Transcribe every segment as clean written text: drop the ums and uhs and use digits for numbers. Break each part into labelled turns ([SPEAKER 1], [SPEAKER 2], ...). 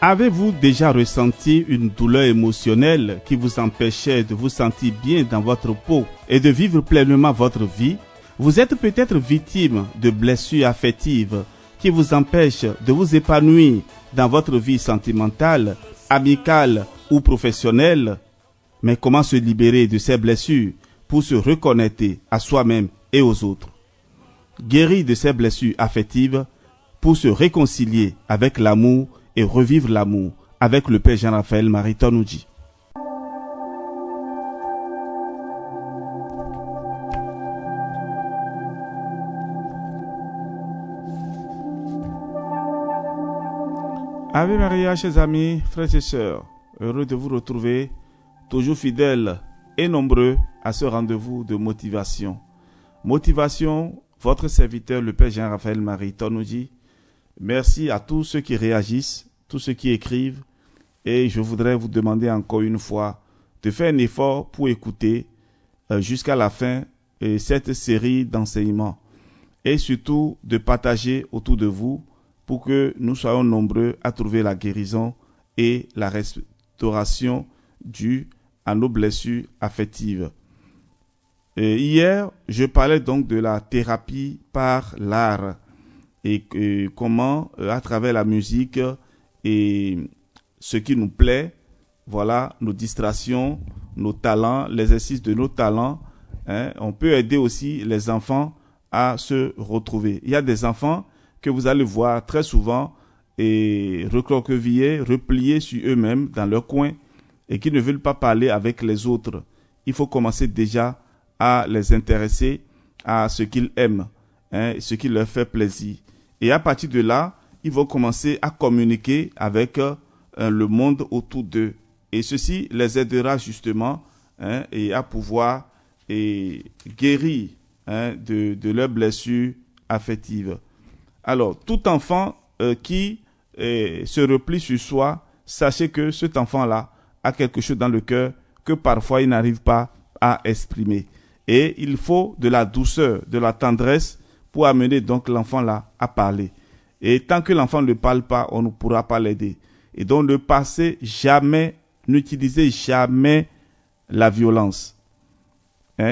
[SPEAKER 1] Avez-vous déjà ressenti une douleur émotionnelle qui vous empêchait de vous sentir bien dans votre peau et de vivre pleinement votre vie? Vous êtes peut-être victime de blessures affectives qui vous empêchent de vous épanouir dans votre vie sentimentale, amicale ou professionnelle. Mais comment se libérer de ces blessures pour se reconnecter à soi-même et aux autres? Guérir de ces blessures affectives pour se réconcilier avec l'amour et revivre l'amour avec le Père Jean-Raphaël Maritonouji. Ave Maria, chers amis, frères et sœurs, heureux de vous retrouver, toujours fidèles et nombreux à ce rendez-vous de motivation. Motivation, votre serviteur, le Père Jean-Raphaël Maritonouji. Merci à tous ceux qui réagissent, tous ceux qui écrivent, et je voudrais vous demander encore une fois de faire un effort pour écouter jusqu'à la fin cette série d'enseignements et surtout de partager autour de vous pour que nous soyons nombreux à trouver la guérison et la restauration due à nos blessures affectives. Hier, je parlais donc de la thérapie par l'art et comment, à travers la musique et ce qui nous plaît, voilà, nos distractions, nos talents, l'exercice de nos talents, on peut aider aussi les enfants à se retrouver. Il y a des enfants que vous allez voir très souvent et recroquevillés, repliés sur eux-mêmes dans leur coin et qui ne veulent pas parler avec les autres. Il faut commencer déjà à les intéresser à ce qu'ils aiment, ce qui leur fait plaisir. Et à partir de là, ils vont commencer à communiquer avec le monde autour d'eux. Et ceci les aidera justement et à pouvoir guérir de leurs blessures affectives. Alors, tout enfant qui se replie sur soi, sachez que cet enfant-là a quelque chose dans le cœur que parfois il n'arrive pas à exprimer. Et il faut de la douceur, de la tendresse pour amener donc l'enfant-là à parler. Et tant que l'enfant ne parle pas, on ne pourra pas l'aider. Et donc, ne passez jamais, n'utilisez jamais la violence.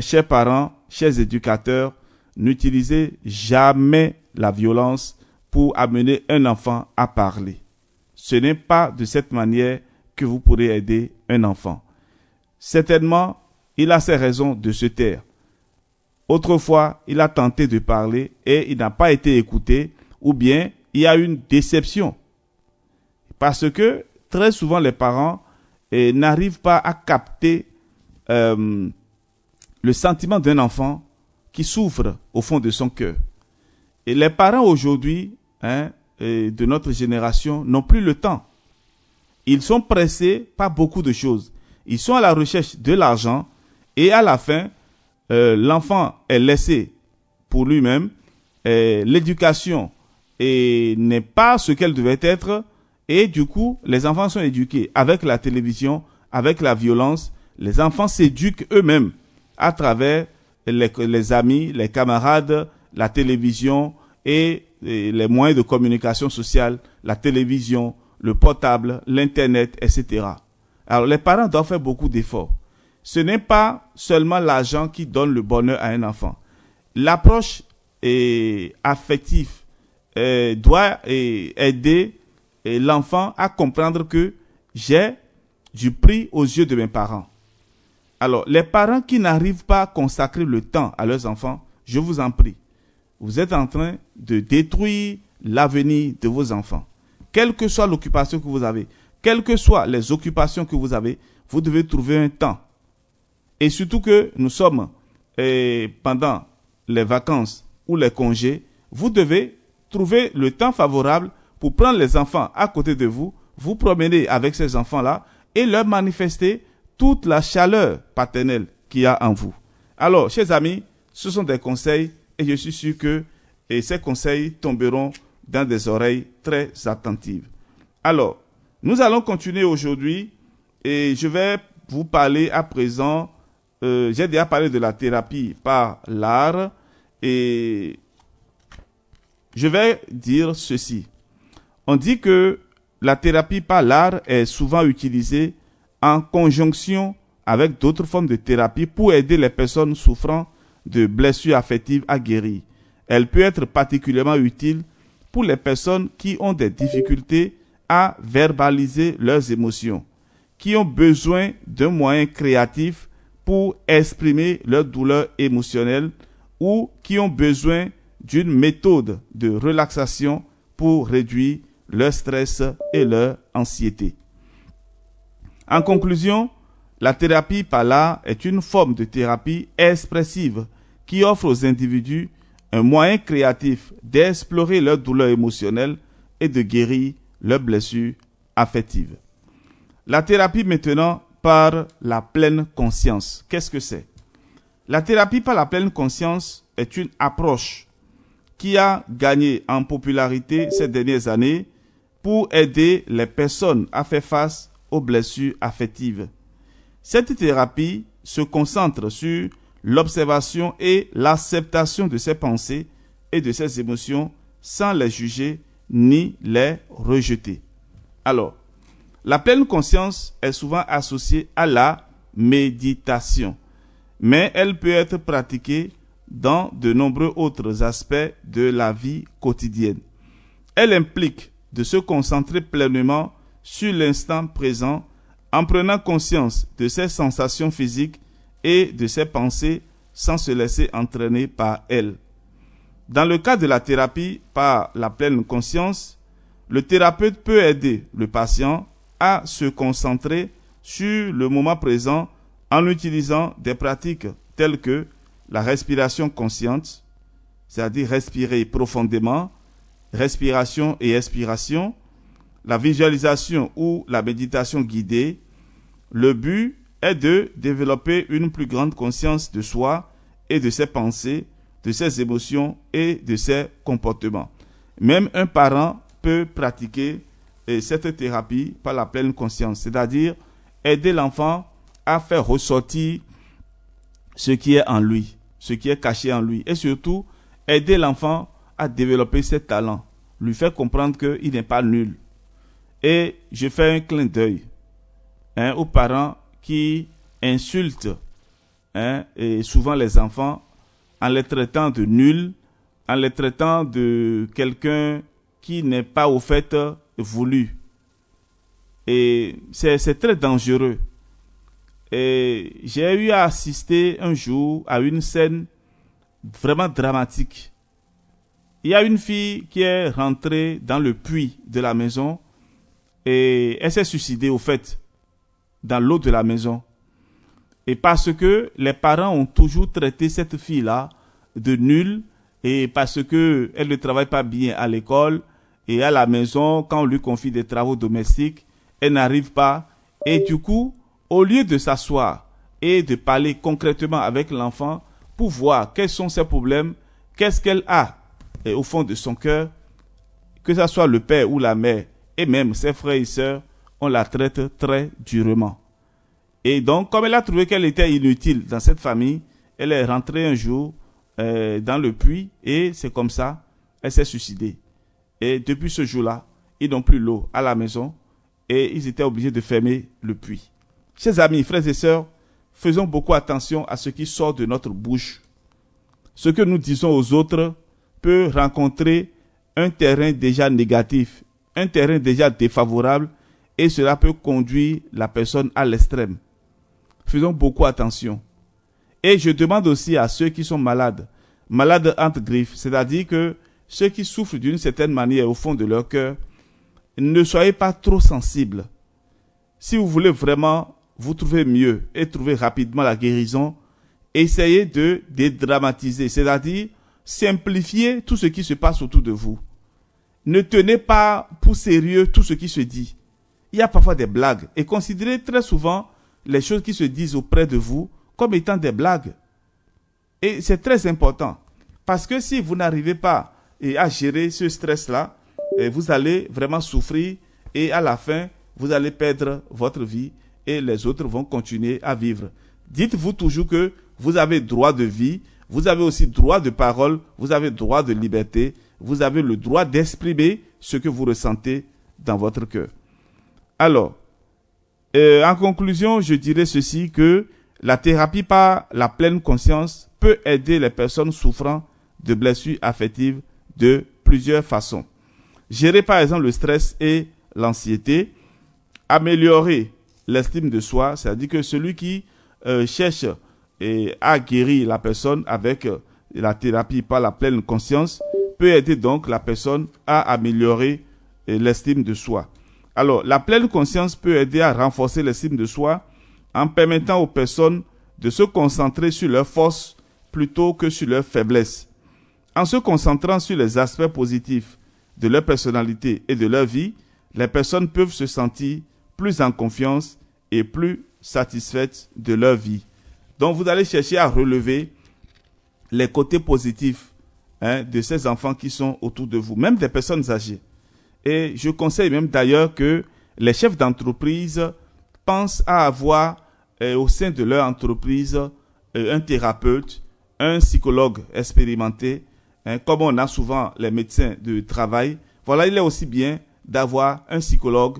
[SPEAKER 1] Chers parents, chers éducateurs, n'utilisez jamais la violence pour amener un enfant à parler. Ce n'est pas de cette manière que vous pourrez aider un enfant. Certainement, il a ses raisons de se taire. Autrefois, il a tenté de parler et il n'a pas été écouté, ou bien il y a une déception. Parce que très souvent les parents n'arrivent pas à capter le sentiment d'un enfant qui souffre au fond de son cœur. Et les parents aujourd'hui de notre génération n'ont plus le temps. Ils sont pressés par beaucoup de choses. Ils sont à la recherche de l'argent et à la fin, l'enfant est laissé pour lui-même. L'éducation n'est pas ce qu'elle devait être et du coup, les enfants sont éduqués avec la télévision, avec la violence. Les enfants s'éduquent eux-mêmes à travers les amis, les camarades, la télévision et les moyens de communication sociale, la télévision, le portable, l'internet, etc. Alors les parents doivent faire beaucoup d'efforts. Ce n'est pas seulement l'argent qui donne le bonheur à un enfant. L'approche affective doit aider l'enfant à comprendre que j'ai du prix aux yeux de mes parents. Alors, les parents qui n'arrivent pas à consacrer le temps à leurs enfants, je vous en prie, vous êtes en train de détruire l'avenir de vos enfants. Quelle que soit l'occupation que vous avez, quelles que soient les occupations que vous avez, vous devez trouver un temps. Et surtout que nous sommes pendant les vacances ou les congés, vous devez trouver le temps favorable pour prendre les enfants à côté de vous, vous promener avec ces enfants-là et leur manifester toute la chaleur paternelle qu'il y a en vous. Alors, chers amis, ce sont des conseils et je suis sûr que ces conseils tomberont dans des oreilles très attentives. Alors, nous allons continuer aujourd'hui et je vais vous parler à présent, j'ai déjà parlé de la thérapie par l'art et je vais dire ceci. On dit que la thérapie par l'art est souvent utilisée en conjonction avec d'autres formes de thérapie pour aider les personnes souffrant de blessures affectives à guérir. Elle peut être particulièrement utile pour les personnes qui ont des difficultés à verbaliser leurs émotions, qui ont besoin d'un moyen créatif pour exprimer leurs douleurs émotionnelles ou qui ont besoin d'une méthode de relaxation pour réduire leur stress et leur anxiété. En conclusion, la thérapie par l'art est une forme de thérapie expressive qui offre aux individus un moyen créatif d'explorer leurs douleurs émotionnelles et de guérir leurs blessures affectives. La thérapie maintenant par la pleine conscience. Qu'est-ce que c'est? La thérapie par la pleine conscience est une approche qui a gagné en popularité ces dernières années pour aider les personnes à faire face aux blessures affectives. Cette thérapie se concentre sur l'observation et l'acceptation de ses pensées et de ses émotions sans les juger ni les rejeter. Alors, la pleine conscience est souvent associée à la méditation, mais elle peut être pratiquée dans de nombreux autres aspects de la vie quotidienne. Elle implique de se concentrer pleinement sur l'instant présent en prenant conscience de ses sensations physiques et de ses pensées sans se laisser entraîner par elles. Dans le cas de la thérapie par la pleine conscience, le thérapeute peut aider le patient à se concentrer sur le moment présent en utilisant des pratiques telles que la respiration consciente, c'est-à-dire respirer profondément, respiration et expiration, la visualisation ou la méditation guidée. Le but est de développer une plus grande conscience de soi et de ses pensées, de ses émotions et de ses comportements. Même un parent peut pratiquer cette thérapie par la pleine conscience, c'est-à-dire aider l'enfant à faire ressortir ce qui est en lui, ce qui est caché en lui, et surtout aider l'enfant à développer ses talents, lui faire comprendre qu'il n'est pas nul. Et je fais un clin d'œil aux parents qui insultent et souvent les enfants en les traitant de nuls, en les traitant de quelqu'un qui n'est pas au fait voulu. Et c'est très dangereux. Et j'ai eu à assister un jour à une scène vraiment dramatique. Il y a une fille qui est rentrée dans le puits de la maison et elle s'est suicidée au fait, dans l'eau de la maison. Et parce que les parents ont toujours traité cette fille-là de nulle et parce que elle ne travaille pas bien à l'école et à la maison, quand on lui confie des travaux domestiques, elle n'arrive pas. Et du coup, au lieu de s'asseoir et de parler concrètement avec l'enfant pour voir quels sont ses problèmes, qu'est-ce qu'elle a au fond de son cœur, que ce soit le père ou la mère et même ses frères et sœurs, on la traite très durement. Et donc, comme elle a trouvé qu'elle était inutile dans cette famille, elle est rentrée un jour dans le puits et c'est comme ça, elle s'est suicidée. Et depuis ce jour-là, ils n'ont plus l'eau à la maison et ils étaient obligés de fermer le puits. Chers amis, frères et sœurs, faisons beaucoup attention à ce qui sort de notre bouche. Ce que nous disons aux autres peut rencontrer un terrain déjà négatif, un terrain déjà défavorable et cela peut conduire la personne à l'extrême. Faisons beaucoup attention. Et je demande aussi à ceux qui sont malades entre griffes, c'est-à-dire que ceux qui souffrent d'une certaine manière au fond de leur cœur, ne soyez pas trop sensibles. Si vous voulez vraiment vous trouver mieux et trouver rapidement la guérison, essayez de dédramatiser, c'est-à-dire simplifier tout ce qui se passe autour de vous. Ne tenez pas pour sérieux tout ce qui se dit. Il y a parfois des blagues et considérez très souvent les choses qui se disent auprès de vous comme étant des blagues. Et c'est très important parce que si vous n'arrivez pas à gérer ce stress-là, vous allez vraiment souffrir et à la fin, vous allez perdre votre vie et les autres vont continuer à vivre. Dites-vous toujours que vous avez droit de vie, vous avez aussi droit de parole, vous avez droit de liberté, vous avez le droit d'exprimer ce que vous ressentez dans votre cœur. Alors, en conclusion, je dirais ceci, que la thérapie par la pleine conscience peut aider les personnes souffrant de blessures affectives de plusieurs façons. Gérer par exemple le stress et l'anxiété, améliorer l'estime de soi, c'est-à-dire que celui qui cherche à guérir la personne avec la thérapie par la pleine conscience peut aider donc la personne à améliorer l'estime de soi. Alors, la pleine conscience peut aider à renforcer l'estime de soi en permettant aux personnes de se concentrer sur leurs forces plutôt que sur leurs faiblesses. En se concentrant sur les aspects positifs de leur personnalité et de leur vie, les personnes peuvent se sentir plus en confiance et plus satisfaites de leur vie. Donc, vous allez chercher à relever les côtés positifs de ces enfants qui sont autour de vous, même des personnes âgées. Et je conseille même d'ailleurs que les chefs d'entreprise pensent à avoir au sein de leur entreprise un thérapeute, un psychologue expérimenté, comme on a souvent les médecins de travail. Voilà, il est aussi bien d'avoir un psychologue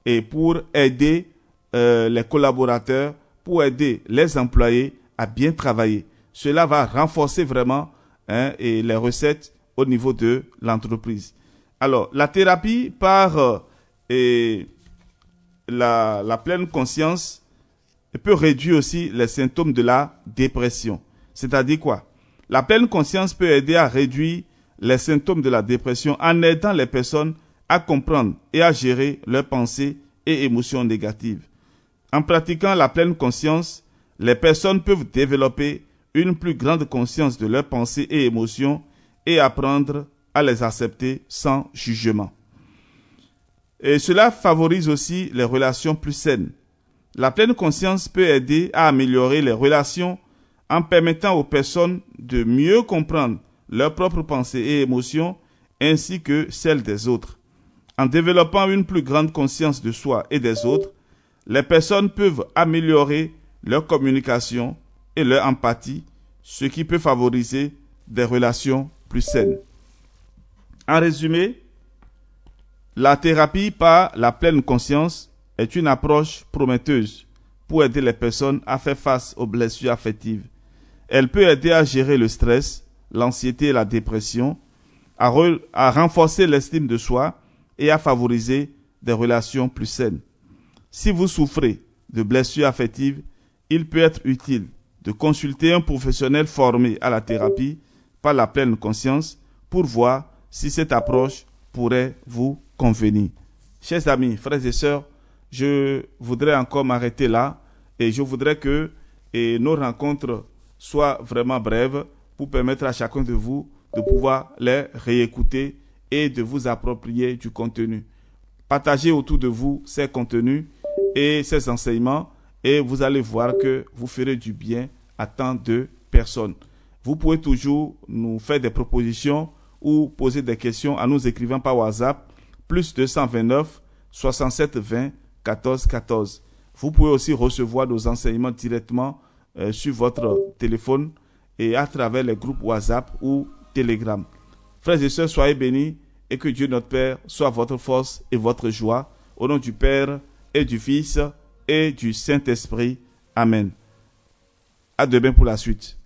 [SPEAKER 1] et pour aider les collaborateurs, pour aider les employés à bien travailler. Cela va renforcer vraiment et les recettes au niveau de l'entreprise. Alors, la thérapie par la pleine conscience peut réduire aussi les symptômes de la dépression. C'est-à-dire quoi? La pleine conscience peut aider à réduire les symptômes de la dépression en aidant les personnes à comprendre et à gérer leurs pensées et émotions négatives. En pratiquant la pleine conscience, les personnes peuvent développer une plus grande conscience de leurs pensées et émotions et apprendre à les accepter sans jugement. Et cela favorise aussi les relations plus saines. La pleine conscience peut aider à améliorer les relations en permettant aux personnes de mieux comprendre leurs propres pensées et émotions ainsi que celles des autres. En développant une plus grande conscience de soi et des autres, les personnes peuvent améliorer leur communication et leur empathie, ce qui peut favoriser des relations plus saines. En résumé, la thérapie par la pleine conscience est une approche prometteuse pour aider les personnes à faire face aux blessures affectives. Elle peut aider à gérer le stress, l'anxiété et la dépression, à renforcer l'estime de soi et à favoriser des relations plus saines. Si vous souffrez de blessures affectives, il peut être utile de consulter un professionnel formé à la thérapie par la pleine conscience pour voir si cette approche pourrait vous convenir. Chers amis, frères et sœurs, je voudrais encore m'arrêter là et je voudrais que nos rencontres soient vraiment brèves pour permettre à chacun de vous de pouvoir les réécouter et de vous approprier du contenu. Partagez autour de vous ces contenus et ces enseignements et vous allez voir que vous ferez du bien à tant de personnes. Vous pouvez toujours nous faire des propositions ou poser des questions en nous écrivant par WhatsApp plus 229 67 20 14 14. Vous pouvez aussi recevoir nos enseignements directement sur votre téléphone et à travers les groupes WhatsApp ou Telegram. Frères et sœurs, soyez bénis et que Dieu notre Père soit votre force et votre joie. Au nom du Père et du Fils et du Saint-Esprit. Amen. À demain pour la suite.